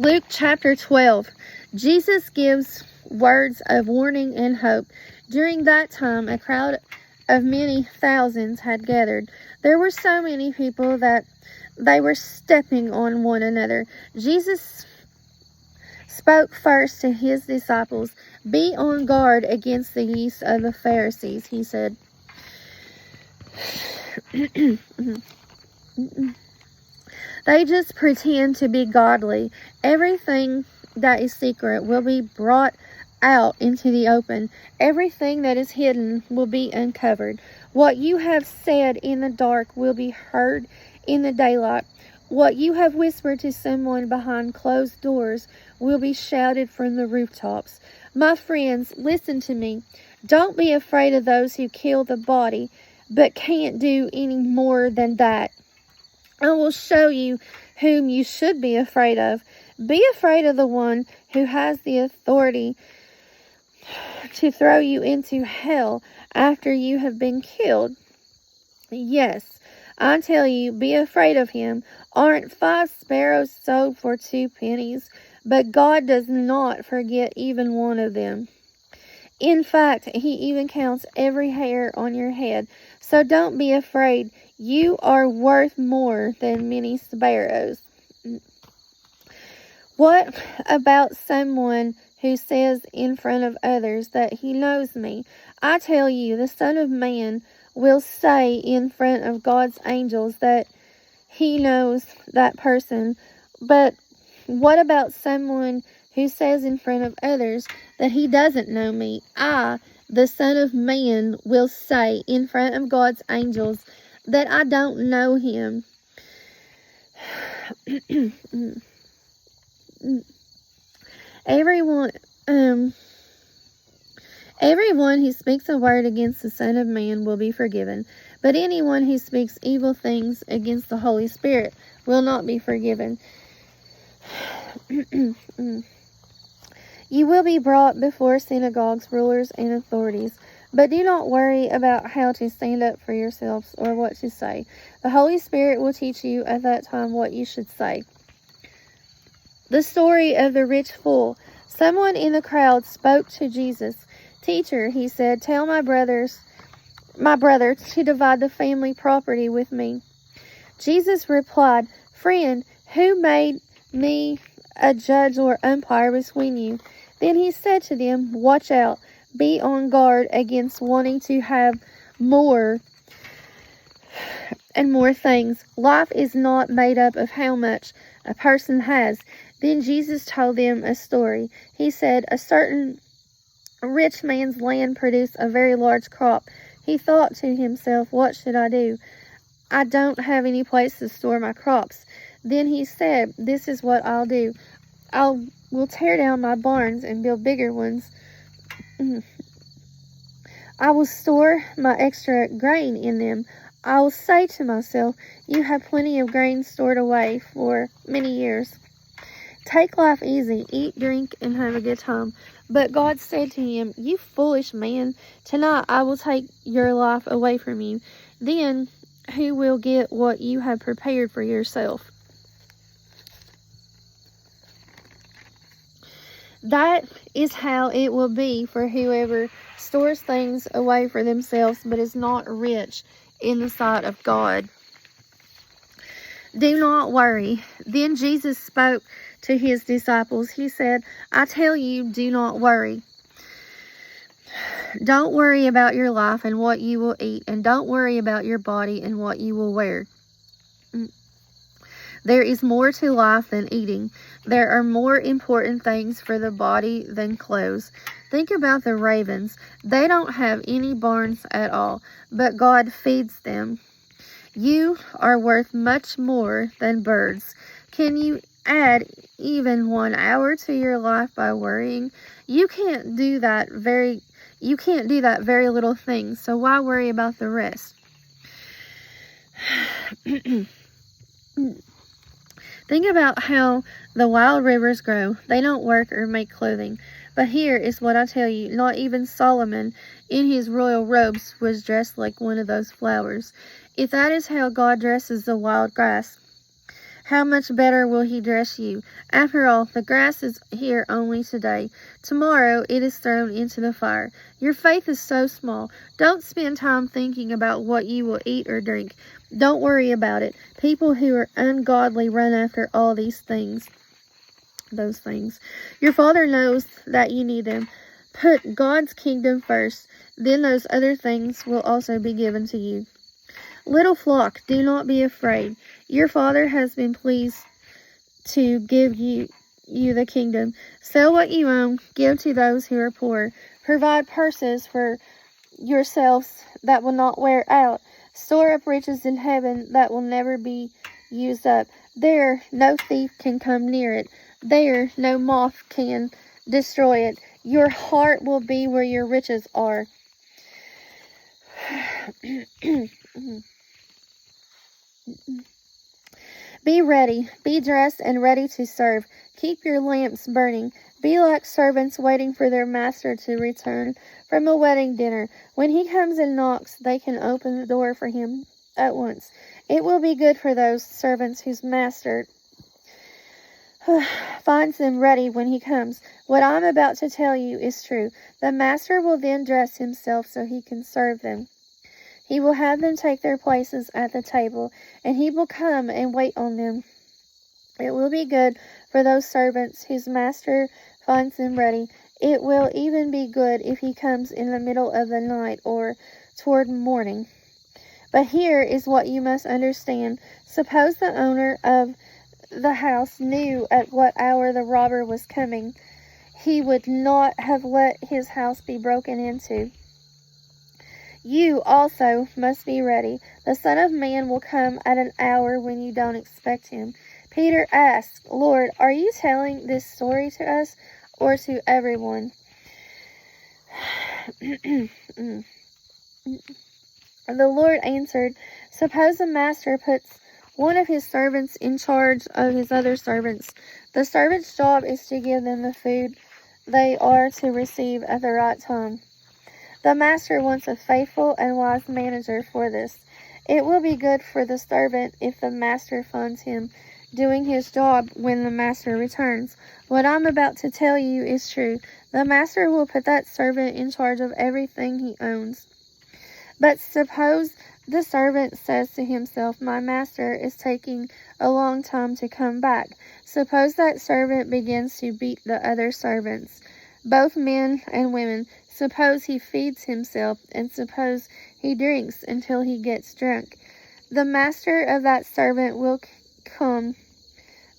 Luke chapter 12. Jesus gives words of warning and hope. During that time, a crowd of many thousands had gathered. There were so many people that they were stepping on one another. Jesus spoke first to his disciples. Be on guard against the yeast of the Pharisees, he said. They just pretend to be godly. Everything that is secret will be brought out into the open. Everything that is hidden will be uncovered. What you have said in the dark will be heard in the daylight. What you have whispered to someone behind closed doors will be shouted from the rooftops. My friends, listen to me. Don't be afraid of those who kill the body, but can't do any more than that. I will show you whom you should be afraid of. Be afraid of the one who has the authority to throw you into hell after you have been killed. Yes, I tell you, be afraid of him. Aren't 5 sparrows sold for 2 pennies? But God does not forget even one of them. In fact, he even counts every hair on your head. So don't be afraid. You are worth more than many sparrows. What about someone who says in front of others that he knows me? I tell you, the Son of Man will say in front of God's angels that he knows that person. But what about someone who says in front of others that he doesn't know me? I, the Son of Man, will say in front of God's angels that I don't know him. Everyone who speaks a word against the Son of Man will be forgiven, but anyone who speaks evil things against the Holy Spirit will not be forgiven. You will be brought before synagogues, rulers, and authorities. But do not worry about how to stand up for yourselves or what to say. The Holy Spirit will teach you at that time what you should say. The story of the rich fool. Someone in the crowd spoke to Jesus. Teacher, he said, tell my brother to divide the family property with me. Jesus replied, Friend, who made me a judge or umpire between you? Then he said to them, Watch out. Be on guard against wanting to have more and more things. Life is not made up of how much a person has. Then Jesus told them a story. He said, A certain rich man's land produced a very large crop. He thought to himself, What should I do? I don't have any place to store my crops. Then he said, This is what I'll do. Will tear down my barns and build bigger ones. I will store my extra grain in them. I will say to myself, You have plenty of grain stored away for many years. Take life easy, eat, drink, and have a good time. But God said to him, You foolish man, tonight I will take your life away from you. Then who will get what you have prepared for yourself? That is how it will be for whoever stores things away for themselves, but is not rich in the sight of God. Do not worry. Then Jesus spoke to his disciples. He said, I tell you, do not worry. Don't worry about your life and what you will eat, and don't worry about your body and what you will wear. There is more to life than eating. There are more important things for the body than clothes. Think about the ravens. They don't have any barns at all, but God feeds them. You are worth much more than birds. Can you add even 1 hour to your life by worrying? You can't do that very little thing, so why worry about the rest? Think about how the wild rivers grow. They don't work or make clothing. But here is what I tell you, not even Solomon in his royal robes was dressed like one of those flowers. If that is how God dresses the wild grass, how much better will he dress you? After all, the grass is here only today. Tomorrow it is thrown into the fire. Your faith is so small. Don't spend time thinking about what you will eat or drink. Don't worry about it. People who are ungodly run after all these things. Those things. Your Father knows that you need them. Put God's kingdom first, then those other things will also be given to you. Little flock, do not be afraid. Your Father has been pleased to give you the kingdom. Sell what you own, give to those who are poor. Provide purses for yourselves that will not wear out. Store up riches in heaven that will never be used up. There no thief can come near it. There no moth can destroy it. Your heart will be where your riches are. Be ready, be dressed and ready to serve. Keep your lamps burning. Be like servants waiting for their master to return from a wedding dinner. When he comes and knocks, they can open the door for him at once. It will be good for those servants whose master finds them ready when he comes. What I'm about to tell you is true. The master will then dress himself so he can serve them. He will have them take their places at the table, and he will come and wait on them. It will be good for those servants whose master finds them ready. It will even be good if he comes in the middle of the night or toward morning. But here is what you must understand. Suppose the owner of the house knew at what hour the robber was coming. He would not have let his house be broken into. You also must be ready. The Son of Man will come at an hour when you don't expect him. Peter asked, Lord, are you telling this story to us or to everyone? The Lord answered, suppose a master puts one of his servants in charge of his other servants. The servant's job is to give them the food they are to receive at the right time. The master wants a faithful and wise manager for this. It will be good for the servant if the master finds him doing his job when the master returns. What I'm about to tell you is true. The master will put that servant in charge of everything he owns. But suppose the servant says to himself, my master is taking a long time to come back. Suppose that servant begins to beat the other servants, both men and women. Suppose he feeds himself, and suppose he drinks until he gets drunk. The master of that servant will come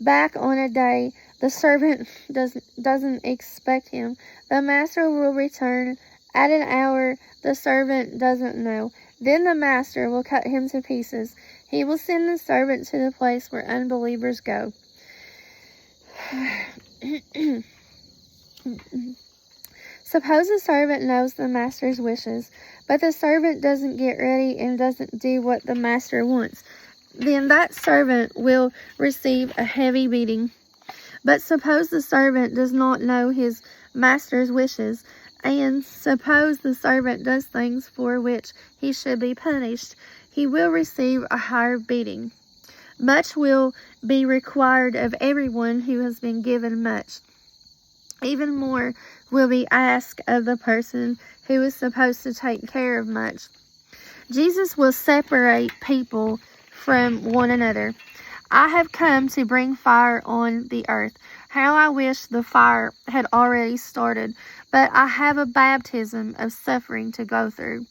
back on a day the servant doesn't expect him. The master will return at an hour the servant doesn't know. Then the master will cut him to pieces. He will send the servant to the place where unbelievers go. Suppose a servant knows the master's wishes, but the servant doesn't get ready and doesn't do what the master wants. Then that servant will receive a heavy beating. But suppose the servant does not know his master's wishes, and suppose the servant does things for which he should be punished, he will receive a higher beating. Much will be required of everyone who has been given much. Even more will be asked of the person who is supposed to take care of much. Jesus will separate people from one another. I have come to bring fire on the earth. How I wish the fire had already started, but I have a baptism of suffering to go through,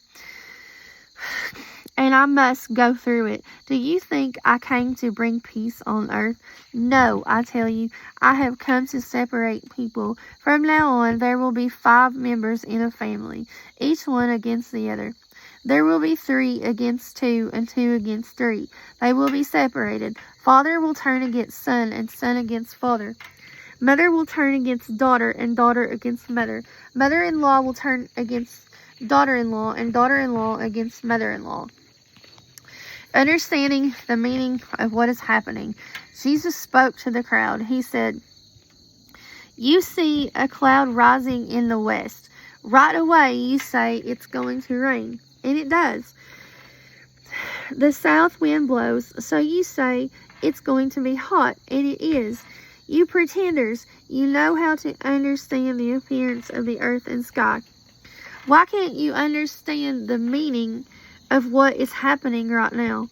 and I must go through it. Do you think I came to bring peace on earth? No, I tell you, I have come to separate people. From now on, there will be 5 members in a family, each one against the other. There will be 3 against 2 and 2 against 3. They will be separated. Father will turn against son and son against father. Mother will turn against daughter and daughter against mother. Mother-in-law will turn against daughter-in-law and daughter-in-law against mother-in-law. Understanding the meaning of what is happening, Jesus spoke to the crowd. He said, you see a cloud rising in the west. Right away you say it's going to rain, and it does. The south wind blows, so you say It's going to be hot, and it is. You pretenders, you know how to understand the appearance of the earth and sky. Why can't you understand the meaning of what is happening right now?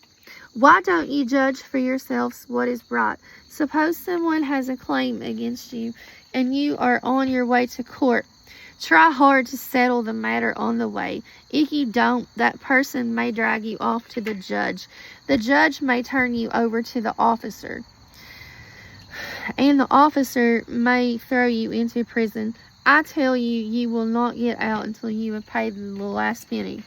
Why don't you judge for yourselves what is right? Suppose someone has a claim against you, and you are on your way to court. Try hard to settle the matter on the way. If you don't, that person may drag you off to the judge. The judge may turn you over to the officer, and the officer may throw you into prison. I tell you, you will not get out until you have paid the last penny.